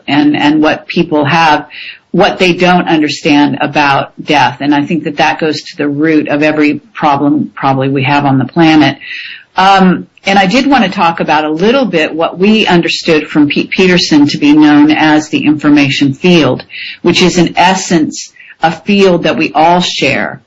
and what people have, what they don't understand about death. And I think that goes to the root of every problem probably we have on the planet. And I did want to talk about a little bit what we understood from Pete Peterson to be known as the information field, which is in essence a field that we all share.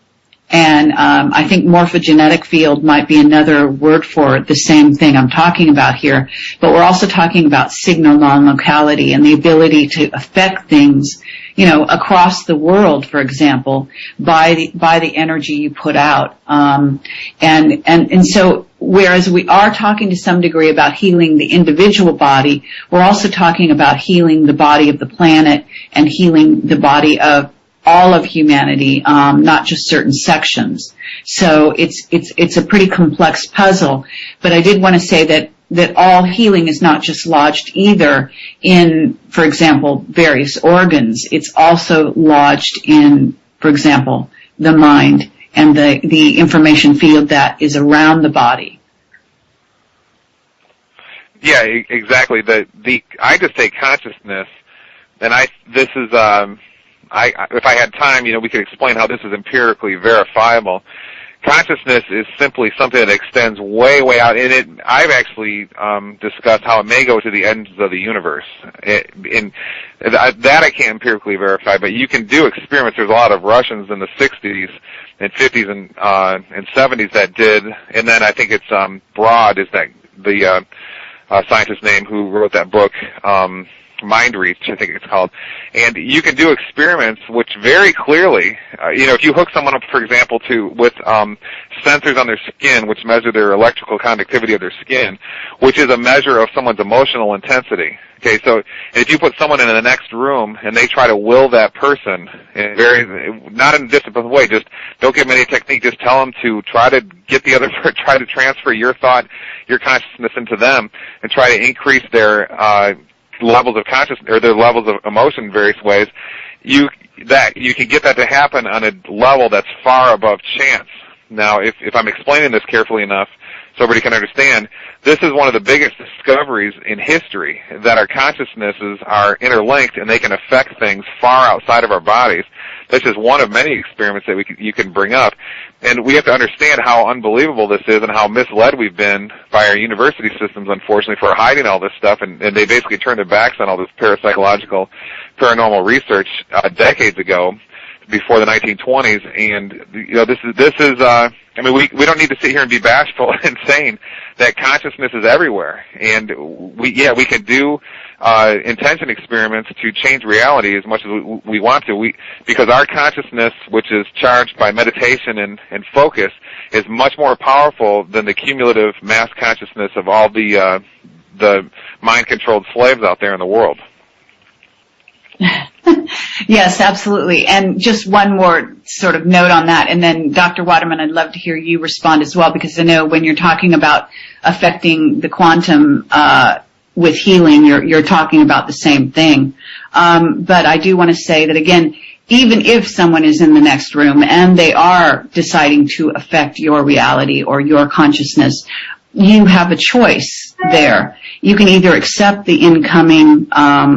And I think morphogenetic field might be another word for the same thing I'm talking about here. But we're also talking about signal non-locality and the ability to affect things, across the world, for example, by the energy you put out. And so whereas we are talking to some degree about healing the individual body, we're also talking about healing the body of the planet and healing the body of all of humanity, not just certain sections. So it's a pretty complex puzzle. But I did want to say that all healing is not just lodged either in, for example, various organs. It's also lodged in, for example, the mind and the information field that is around the body. Yeah, exactly. I just say consciousness, and if I had time, we could explain how this is empirically verifiable. Consciousness is simply something that extends way, way out. And I've actually discussed how it may go to the ends of the universe. That I can't empirically verify, but you can do experiments. There's a lot of Russians in the 60s and 50s and 70s that did. And then I think it's Broad is that the scientist's name who wrote that book, Mind Reach, I think it's called. And you can do experiments which very clearly, if you hook someone up, for example, with sensors on their skin which measure their electrical conductivity of their skin, which is a measure of someone's emotional intensity. Okay, so if you put someone in the next room and they try to will that person, not in a disciplined way, just don't give them any technique, just tell them to try to get the other, try to transfer your thought, your consciousness into them and try to increase their levels of consciousness or their levels of emotion in various ways, you can get that to happen on a level that's far above chance. Now, if I'm explaining this carefully enough so everybody can understand, this is one of the biggest discoveries in history, that our consciousnesses are interlinked and they can affect things far outside of our bodies. That's just one of many experiments that you can bring up. And we have to understand how unbelievable this is and how misled we've been by our university systems, unfortunately, for hiding all this stuff. And they basically turned their backs on all this parapsychological, paranormal research decades ago, before the 1920s. And this is we don't need to sit here and be bashful and saying that consciousness is everywhere. And we can do intention experiments to change reality as much as we want to. Because our consciousness, which is charged by meditation and focus, is much more powerful than the cumulative mass consciousness of all the mind-controlled slaves out there in the world. Yes, absolutely. And just one more sort of note on that, and then Dr. Waterman, I'd love to hear you respond as well, because I know when you're talking about affecting the quantum with healing, you're talking about the same thing. But I do want to say that, again, even if someone is in the next room and they are deciding to affect your reality or your consciousness, you have a choice there. You can either accept the incoming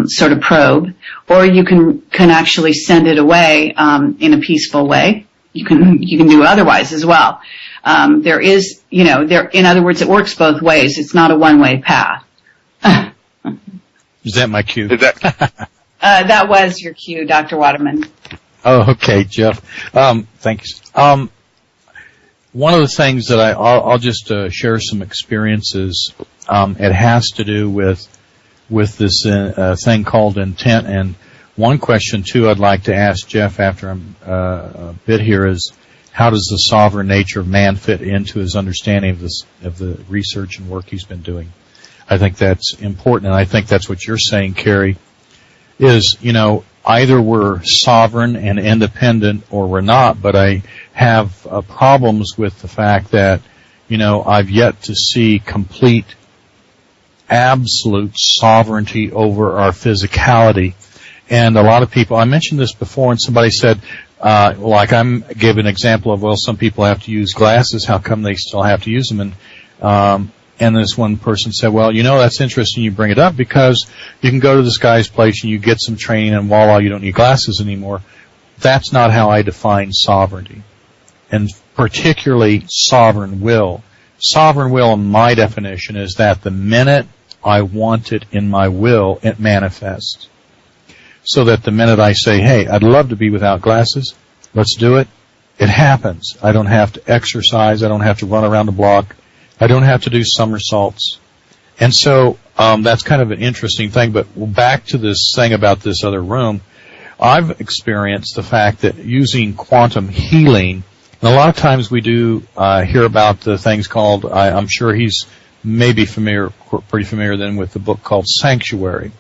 sort of probe, or you can actually send it away in a peaceful way. You can do otherwise as well. There is, in other words, it works both ways. It's not a one-way path. Is that my cue? That was your cue, Dr. Waterman. Oh, okay, Jeff. Thanks. One of the things that I'll just share some experiences. It has to do with this thing called intent. And one question too I'd like to ask Jeff after I'm a bit here is, how does the sovereign nature of man fit into his understanding of the research and work he's been doing? I think that's important, and I think that's what you're saying, Kerry, is, either we're sovereign and independent or we're not, but I have problems with the fact that, I've yet to see complete, absolute sovereignty over our physicality. And a lot of people, I mentioned this before, and somebody said, gave an example of, some people have to use glasses, how come they still have to use them? And And this one person said, well, that's interesting you bring it up because you can go to this guy's place and you get some training and voila, you don't need glasses anymore. That's not how I define sovereignty, and particularly sovereign will. Sovereign will, in my definition, is that the minute I want it in my will, it manifests. So that the minute I say, hey, I'd love to be without glasses, let's do it, it happens. I don't have to exercise. I don't have to run around the block. I don't have to do somersaults. And so that's kind of an interesting thing. But back to this thing about this other room, I've experienced the fact that using quantum healing, and a lot of times we do hear about the things called, I'm sure he's maybe pretty familiar then with the book called Sanctuary,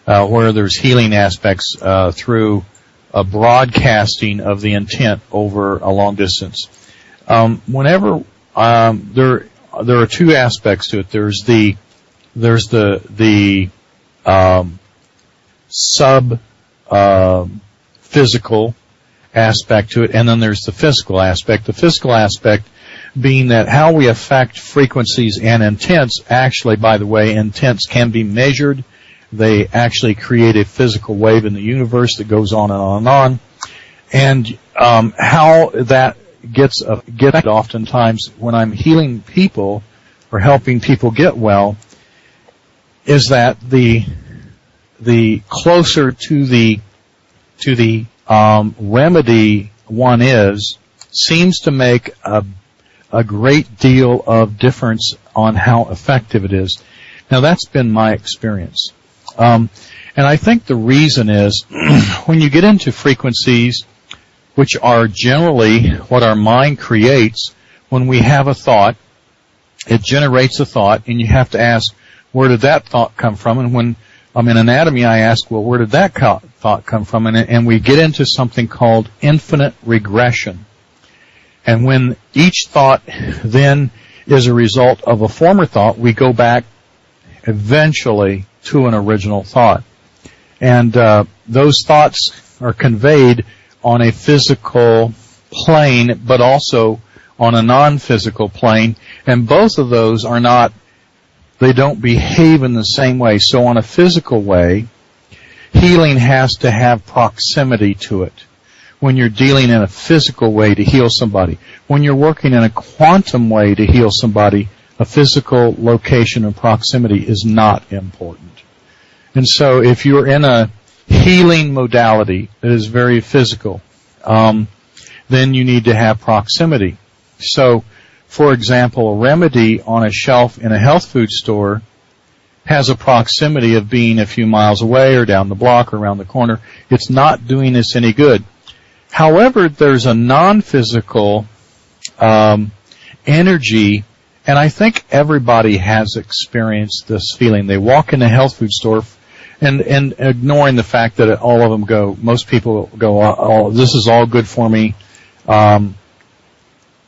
where there's healing aspects through a broadcasting of the intent over a long distance. Whenever there are two aspects to it. There's the physical aspect to it, and then there's the physical aspect. The physical aspect being that how we affect frequencies and intents. Actually, by the way, intents can be measured. They actually create a physical wave in the universe that goes on and on and on. And how that gets oftentimes when I'm healing people or helping people get well is that the closer to the remedy one seems to make a great deal of difference on how effective it is. Now that's been my experience. And I think the reason is when you get into frequencies, which are generally what our mind creates, when we have a thought, it generates a thought, and you have to ask, where did that thought come from? And when I'm in anatomy, I ask, well, where did that thought come from? And we get into something called infinite regression. And when each thought then is a result of a former thought, we go back eventually to an original thought. And those thoughts are conveyed on a physical plane, but also on a non-physical plane. And both of those they don't behave in the same way. So on a physical way, healing has to have proximity to it. When you're dealing in a physical way to heal somebody. When you're working in a quantum way to heal somebody, a physical location and proximity is not important. And so if you're in a healing modality that is very physical, then you need to have proximity. So, for example, a remedy on a shelf in a health food store has a proximity of being a few miles away or down the block or around the corner. It's not doing us any good. However, there's a non-physical energy, and I think everybody has experienced this feeling. They walk in a health food store, and ignoring the fact that most people go, oh, this is all good for me. I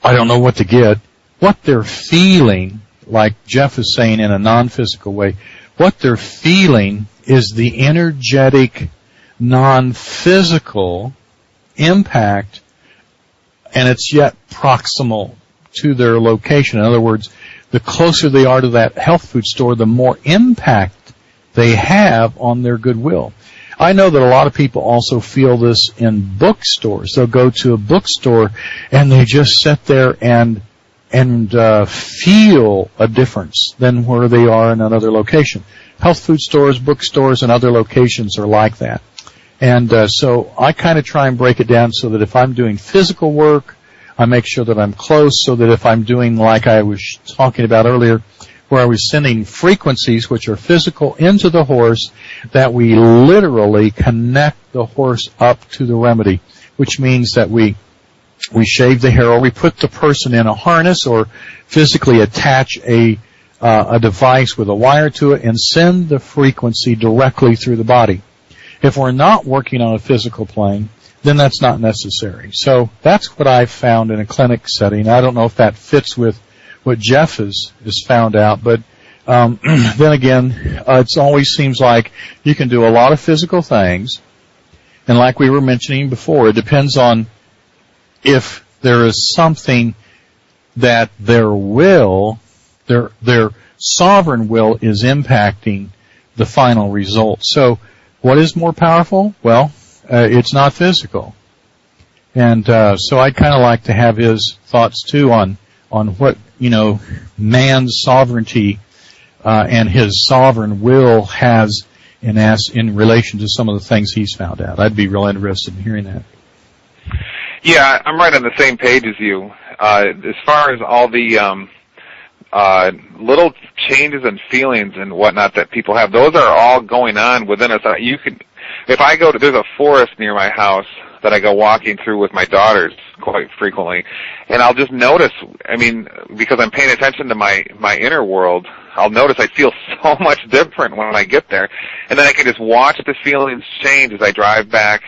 don't know what to get. What they're feeling, like Jeff is saying in a non-physical way, what they're feeling is the energetic, non-physical impact, and it's yet proximal to their location. In other words, the closer they are to that health food store, the more impact they have on their goodwill. I know that a lot of people also feel this in bookstores. They'll go to a bookstore and they just sit there and feel a difference than where they are in another location. Health food stores, bookstores, and other locations are like that. And so I kind of try and break it down so that if I'm doing physical work, I make sure that I'm close, so that if I'm doing like I was talking about earlier, where I was sending frequencies which are physical into the horse, that we literally connect the horse up to the remedy, which means that we shave the hair, or we put the person in a harness, or physically attach a device with a wire to it and send the frequency directly through the body. If we're not working on a physical plane, then that's not necessary. So that's what I've found in a clinic setting. I don't know if that fits with what Jeff has found out, but then again, it always seems like you can do a lot of physical things, and like we were mentioning before, it depends on if there is something that their will Their sovereign will is impacting the final result. So what is more powerful? Well, it's not physical. And so I'd kind of like to have his thoughts too on what, man's sovereignty and his sovereign will has in relation to some of the things he's found out. I'd be real interested in hearing that. Yeah, I'm right on the same page as you. As far as all the little changes and feelings and whatnot that people have, those are all going on within us. If I go to, there's a forest near my house that I go walking through with my daughters quite frequently, and I'll just notice, because I'm paying attention to my inner world, I'll notice I feel so much different when I get there, and then I can just watch the feelings change as I drive back